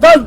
10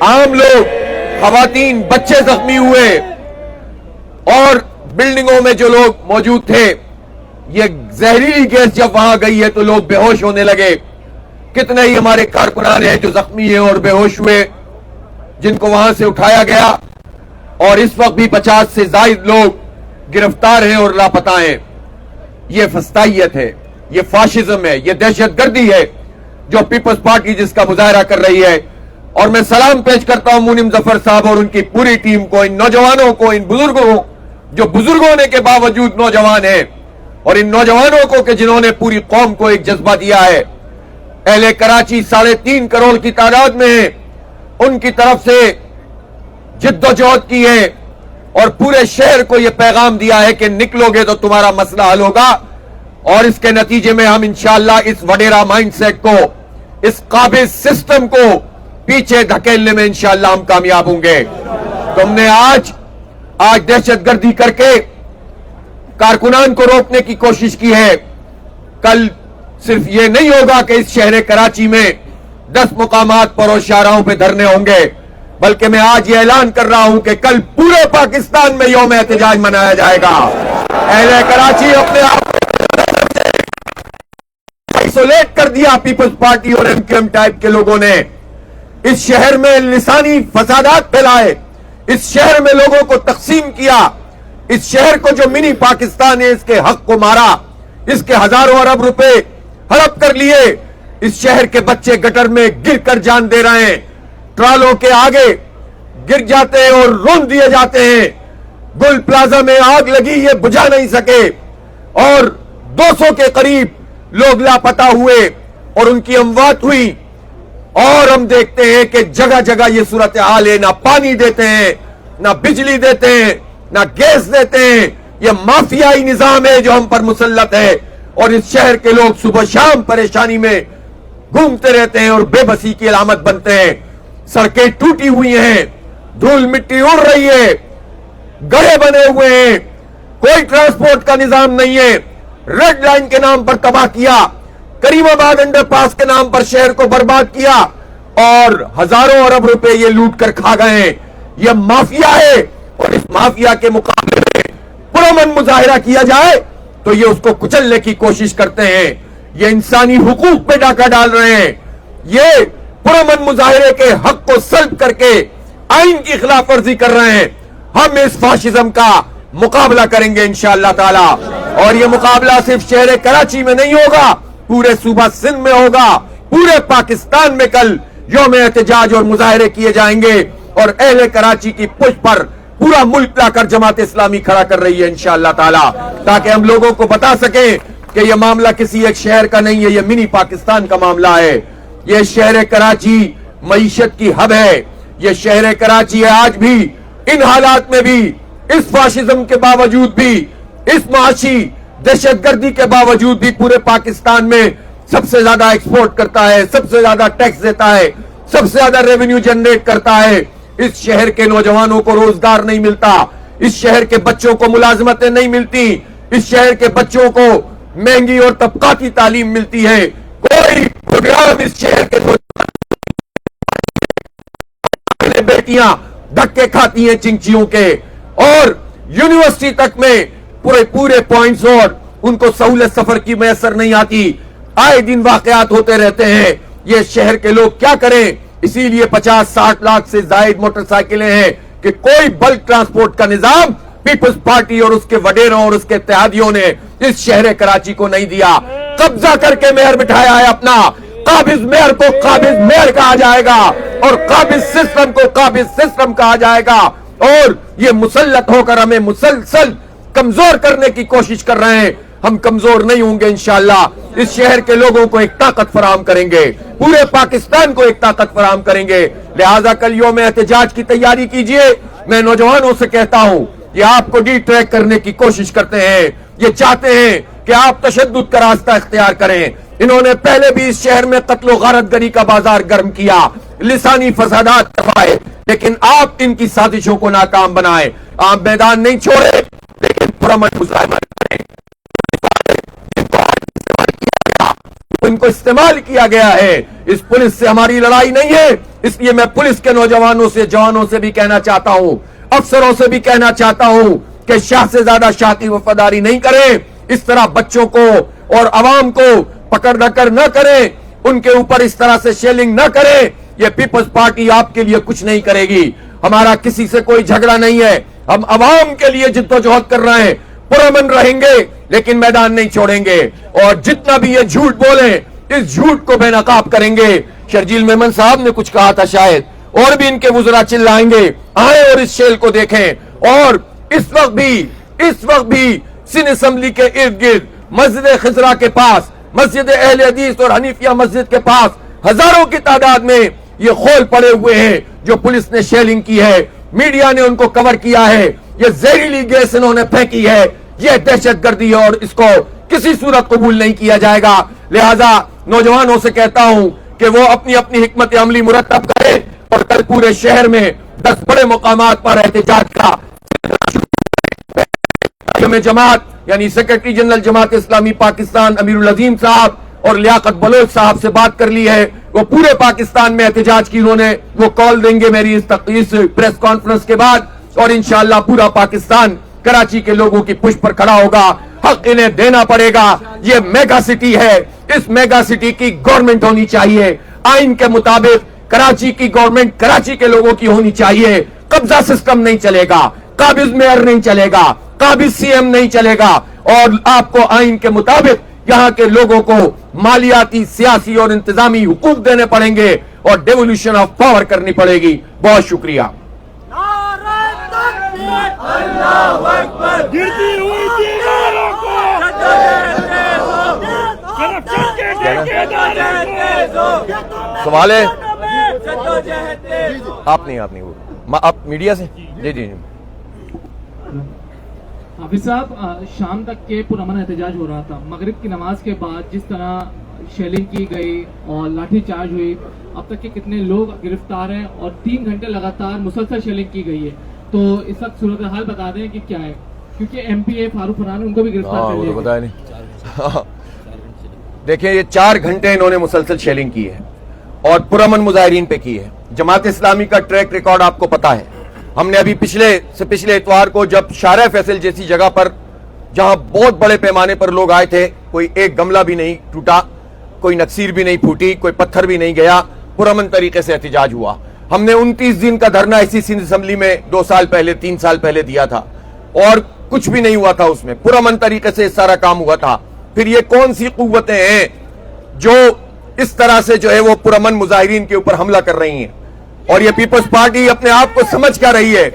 عام لوگ، خواتین، بچے زخمی ہوئے اور بلڈنگوں میں جو لوگ موجود تھے، یہ زہریلی گیس جب وہاں گئی ہے تو لوگ بے ہوش ہونے لگے. کتنے ہی ہمارے کارکنان ہیں جو زخمی ہیں اور بے ہوش ہوئے، جن کو وہاں سے اٹھایا گیا، اور اس وقت بھی 50 سے زائد لوگ گرفتار ہیں اور لاپتہ ہیں. یہ فسطائیت ہے، یہ فاشزم ہے، یہ دہشت گردی ہے جو پیپلز پارٹی جس کا مظاہرہ کر رہی ہے. اور میں سلام پیش کرتا ہوں مونم ظفر صاحب اور ان کی پوری ٹیم کو، ان نوجوانوں کو، ان بزرگوں کو جو بزرگ ہونے کے باوجود نوجوان ہیں، اور ان نوجوانوں کو کہ جنہوں نے پوری قوم کو ایک جذبہ دیا ہے. اہل کراچی 3.5 کروڑ کی تعداد میں ہیں، ان کی طرف سے جد و جہد کی ہے اور پورے شہر کو یہ پیغام دیا ہے کہ نکلو گے تو تمہارا مسئلہ حل ہوگا. اور اس کے نتیجے میں ہم انشاءاللہ اس وڈیرا مائنڈ سیٹ کو، اس قابض سسٹم کو پیچھے دھکیلنے میں انشاءاللہ ہم کامیاب ہوں گے. تم نے آج دہشت گردی کر کے کارکنان کو روکنے کی کوشش کی ہے. کل صرف یہ نہیں ہوگا کہ اس شہر کراچی میں 10 مقامات پر اور شاہراہوں پہ دھرنے ہوں گے، بلکہ میں آج یہ اعلان کر رہا ہوں کہ کل پورے پاکستان میں یوم احتجاج منایا جائے گا. اہل کراچی اپنے آپ آئسولیٹ کر دیا پیپلز پارٹی اور ایم کیو ایم ٹائپ کے لوگوں نے. اس شہر میں لسانی فسادات پھیلائے، اس شہر میں لوگوں کو تقسیم کیا، اس شہر کو جو منی پاکستان ہے اس کے حق کو مارا، اس کے ہزاروں ارب روپے ہڑپ کر لیے. اس شہر کے بچے گٹر میں گر کر جان دے رہے ہیں، ٹرالوں کے آگے گر جاتے ہیں اور رون دیے جاتے ہیں. گل پلازا میں آگ لگی، یہ بجھا نہیں سکے، اور 200 کے قریب لوگ لاپتہ ہوئے اور ان کی اموات ہوئی. اور ہم دیکھتے ہیں کہ جگہ جگہ یہ صورتحال ہے، نہ پانی دیتے ہیں، نہ بجلی دیتے ہیں، نہ گیس دیتے ہیں. یہ مافیائی نظام ہے جو ہم پر مسلط ہے، اور اس شہر کے لوگ صبح شام پریشانی میں گھومتے رہتے ہیں اور بے بسی کی علامت بنتے ہیں. سڑکیں ٹوٹی ہوئی ہیں، دھول مٹی اڑ رہی ہے، گڑھے بنے ہوئے ہیں، کوئی ٹرانسپورٹ کا نظام نہیں ہے. ریڈ لائن کے نام پر تباہ کیا، کریم آباد انڈر پاس کے نام پر شہر کو برباد کیا، اور ہزاروں ارب روپے یہ لوٹ کر کھا گئے ہیں. یہ مافیا ہے، اور اس مافیا کے مقابلے میں پرامن مظاہرہ کیا جائے تو یہ اس کو کچلنے کی کوشش کرتے ہیں. یہ انسانی حقوق پہ ڈاکہ ڈال رہے ہیں. یہ پرامن مظاہرے کے حق کو سلب کر کے آئین کی خلاف ورزی کر رہے ہیں. ہم اس فاشزم کا مقابلہ کریں گے انشاءاللہ تعالی، اور یہ مقابلہ صرف شہر کراچی میں نہیں ہوگا، پورے صوبہ سندھ میں ہوگا، پورے پاکستان میں کل یوم احتجاج اور مظاہرے کیے جائیں گے. اور اہل کراچی کی پشت پر پورا ملک لا کر جماعت اسلامی کھڑا کر رہی ہے انشاءاللہ تعالی، تاکہ ہم لوگوں کو بتا سکیں کہ یہ معاملہ کسی ایک شہر کا نہیں ہے، یہ منی پاکستان کا معاملہ ہے. یہ شہر کراچی معیشت کی ہب ہے. یہ شہر کراچی ہے آج بھی ان حالات میں بھی، اس فاشزم کے باوجود بھی، اس معاشی دہشت گردی کے باوجود بھی پورے پاکستان میں سب سے زیادہ ایکسپورٹ کرتا ہے، سب سے زیادہ ٹیکس دیتا ہے، سب سے زیادہ ریونیو جنریٹ کرتا ہے. اس شہر کے نوجوانوں کو روزگار نہیں ملتا، اس شہر کے بچوں کو ملازمتیں نہیں ملتی، اس شہر کے بچوں کو مہنگی اور طبقاتی تعلیم ملتی ہے. کوئی پروگرام اس شہر کے بیٹیاں دھکے کھاتی ہیں چنچیوں کے، اور یونیورسٹی تک میں پورے پوائنٹس اور ان کو سہولت سفر کی میسر نہیں آتی. آئے دن واقعات ہوتے رہتے ہیں. یہ شہر کے لوگ کیا کریں؟ اسی لیے 50-60 لاکھ سے زائد موٹر سائیکلیں ہیں کہ کوئی بلک ٹرانسپورٹ کا نظام پیپلز پارٹی اور اس کے وڈیروں اور اس کے اتحادیوں نے اس شہر کراچی کو نہیں دیا. قبضہ کر کے میئر بٹھایا ہے اپنا. قابض میئر کو قابض میئر کہا جائے گا، اور قابض سسٹم کو قابض سسٹم کہا جائے گا. اور یہ مسلط ہو کر ہمیں مسلسل کمزور کرنے کی کوشش کر رہے ہیں. ہم کمزور نہیں ہوں گے انشاءاللہ. اس شہر کے لوگوں کو ایک طاقت فراہم کریں گے، پورے پاکستان کو ایک طاقت فراہم کریں گے. لہٰذا کل یوم احتجاج کی تیاری کیجئے. میں نوجوانوں سے کہتا ہوں، یہ آپ کو ڈی ٹریک کرنے کی کوشش کرتے ہیں، یہ چاہتے ہیں کہ آپ تشدد کا راستہ اختیار کریں. انہوں نے پہلے بھی اس شہر میں قتل و غارت گری کا بازار گرم کیا، لسانی فسادات کروائے، لیکن آپ ان کی سازشوں کو ناکام بنائیں. آپ میدان نہیں چھوڑے، لیکن پرامن مظاہرہ کریں. ان کو استعمال کیا گیا ہے. اس پولیس سے ہماری لڑائی نہیں ہے. اس لیے میں پولیس کے نوجوانوں سے, جوانوں سے بھی کہنا چاہتا ہوں, افسروں سے بھی کہنا چاہتا ہوں کہ شاہ سے زیادہ شاہ کی وفاداری نہیں کریں. اس طرح بچوں کو اور عوام کو پکڑ کر نہ کریں, ان کے اوپر اس طرح سے شیلنگ نہ کریں. یہ پیپلز پارٹی آپ کے لیے کچھ نہیں کرے گی. ہمارا کسی سے کوئی جھگڑا نہیں ہے. ہم عوام کے لیے جدوجہد کر رہے ہیں, پرامن رہیں گے لیکن میدان نہیں چھوڑیں گے. اور جتنا بھی یہ جھوٹ بولیں, اس جھوٹ کو بے نقاب کریں گے. شرجیل میمن صاحب نے کچھ کہا تھا, شاید اور بھی ان کے وزراء چلائیں گے. آئیں اور اس شیل کو دیکھیں. اور اس وقت بھی سندھ اسمبلی کے ارد گرد مسجد خضرا کے پاس, مسجد اہل حدیث اور حنیفیہ مسجد کے پاس ہزاروں کی تعداد میں یہ خول پڑے ہوئے ہیں جو پولیس نے شیلنگ کی ہے. میڈیا نے ان کو کور کیا ہے. یہ زہریلی گیس انہوں نے پھینکی ہے. یہ دہشت گردی ہے اور اس کو کسی صورت قبول نہیں کیا جائے گا. لہذا نوجوانوں سے کہتا ہوں کہ وہ اپنی اپنی حکمت عملی مرتب کریں اور کل پورے شہر میں 10 بڑے مقامات پر احتجاج کا جماعت یعنی سیکرٹری جنرل جماعت اسلامی پاکستان امیر العظیم صاحب اور لیاقت بلوچ صاحب سے بات کر لی ہے. وہ پورے پاکستان میں احتجاج کی انہوں نے وہ کال دیں گے میری اس پریس کانفرنس کے بعد, اور انشاءاللہ پورا پاکستان کراچی کے لوگوں کی پشت پر کھڑا ہوگا. حق انہیں دینا پڑے گا. یہ میگا سٹی ہے. اس میگا سٹی کی گورنمنٹ ہونی چاہیے. آئین کے مطابق کراچی کی گورنمنٹ کراچی کے لوگوں کی ہونی چاہیے. قبضہ سسٹم نہیں چلے گا, قابض میئر نہیں چلے گا, قابض سی ایم نہیں چلے گا. اور آپ کو آئین کے مطابق یہاں کے لوگوں کو مالیاتی, سیاسی اور انتظامی حقوق دینے پڑیں گے اور ڈیولیوشن آف پاور کرنی پڑے گی. بہت شکریہ. سوال ہے آپ نہیں آپ میڈیا سے جی حافظ صاحب, شام تک کے پرامن احتجاج ہو رہا تھا. مغرب کی نماز کے بعد جس طرح شیلنگ کی گئی اور لاٹھی چارج ہوئی, اب تک کے کتنے لوگ گرفتار ہیں اور 3 گھنٹے لگاتار مسلسل شیلنگ کی گئی ہے. تو اس وقت صورتحال بتا دیں کہ کیا ہے, کیونکہ ایم پی اے فاروق فرحان ان کو بھی گرفتار کر لیا گیا. دیکھیں, یہ 4 گھنٹے انہوں نے مسلسل شیلنگ کی ہے اور پرامن مظاہرین پہ کی ہے. جماعت اسلامی کا ٹریک ریکارڈ آپ کو پتا ہے. ہم نے ابھی پچھلے اتوار کو جب شارع فیصل جیسی جگہ پر جہاں بہت بڑے پیمانے پر لوگ آئے تھے, کوئی ایک گملہ بھی نہیں ٹوٹا, کوئی نکسیر بھی نہیں پھوٹی, کوئی پتھر بھی نہیں گیا, پرامن طریقے سے احتجاج ہوا. ہم نے 29 دن کا دھرنا اسی سندھ اسمبلی میں 2 سال پہلے 3 سال پہلے دیا تھا اور کچھ بھی نہیں ہوا تھا. اس میں پرامن طریقے سے سارا کام ہوا تھا. پھر یہ کون سی قوتیں ہیں جو اس طرح سے جو ہے وہ پرامن مظاہرین کے اوپر حملہ کر رہی ہیں؟ اور یہ پیپلز پارٹی اپنے آپ کو سمجھ کر رہی ہے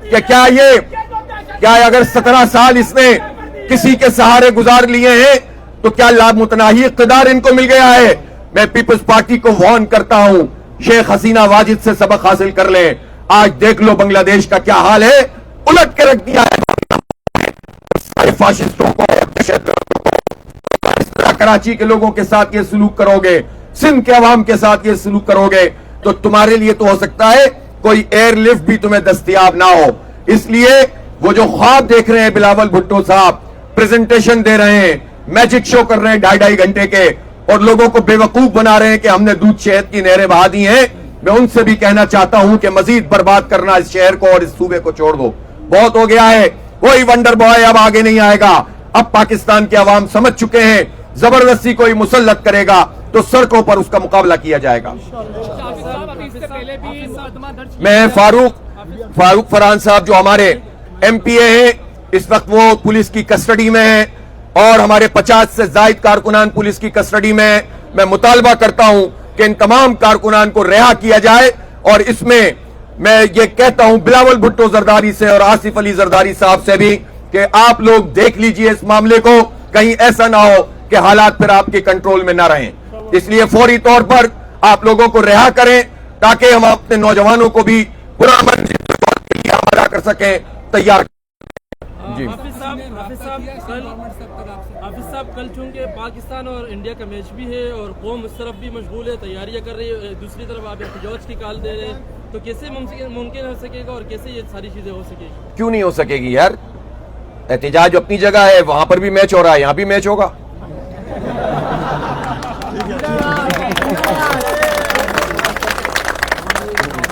کہ کیا اگر 17 سال اس نے کسی کے سہارے گزار لیے ہیں تو کیا لامتناہی اقتدار ان کو مل گیا ہے؟ میں پیپلز پارٹی کو وارن کرتا ہوں, شیخ حسینہ واجد سے سبق حاصل کر لیں. آج دیکھ لو بنگلہ دیش کا کیا حال ہے. الٹ کے رکھ دیا ہے سارے فاشسٹوں کو, اس طرح کراچی کے لوگوں کے ساتھ یہ سلوک کرو گے, سندھ کے عوام کے ساتھ یہ سلوک کرو گے تو تمہارے لیے تو ہو سکتا ہے کوئی ایئر لفٹ بھی تمہیں دستیاب نہ ہو. اس لیے وہ جو خواب دیکھ رہے ہیں بلاول بھٹو صاحب, پریزنٹیشن دے رہے ہیں, میجک شو کر رہے ہیں 2.5 گھنٹے کے اور لوگوں کو بے وقوف بنا رہے ہیں کہ ہم نے دودھ شہد کی نہریں بہا دی ہیں, میں ان سے بھی کہنا چاہتا ہوں کہ مزید برباد کرنا اس شہر کو اور اس صوبے کو چھوڑ دو. بہت ہو گیا ہے. کوئی ونڈر بوائے اب آگے نہیں آئے گا. اب پاکستان کے عوام سمجھ چکے ہیں, زبردستی کوئی مسلط کرے گا تو سڑکوں پر اس کا مقابلہ کیا جائے گا. میں فاروق فرحان صاحب جو ہمارے ایم پی اے ہیں, اس وقت وہ پولیس کی کسٹڈی میں ہیں اور ہمارے 50 سے زائد کارکنان پولیس کی کسٹڈی میں ہیں. میں مطالبہ کرتا ہوں کہ ان تمام کارکنان کو رہا کیا جائے. اور اس میں میں یہ کہتا ہوں بلاول بھٹو زرداری سے اور آصف علی زرداری صاحب سے بھی کہ آپ لوگ دیکھ لیجئے اس معاملے کو, کہیں ایسا نہ ہو کہ حالات پھر آپ کے کنٹرول میں نہ رہیں. اس لیے فوری طور پر آپ لوگوں کو رہا کریں تاکہ ہم اپنے نوجوانوں کو بھی پرامن کے لیے آمادہ کر سکیں, تیار. جی حافظ صاحب کل چونکہ پاکستان اور انڈیا کا میچ بھی ہے اور قوم اس طرف بھی مشغول ہے, تیاریاں کر رہی ہے, دوسری طرف آپ احتجاج کی کال دے رہے ہیں, تو کیسے ممکن ہو سکے گا اور کیسے یہ ساری چیزیں ہو سکے گی؟ کیوں نہیں ہو سکے گی یار؟ احتجاج اپنی جگہ ہے, وہاں پر بھی میچ ہو رہا ہے, یہاں بھی میچ ہوگا.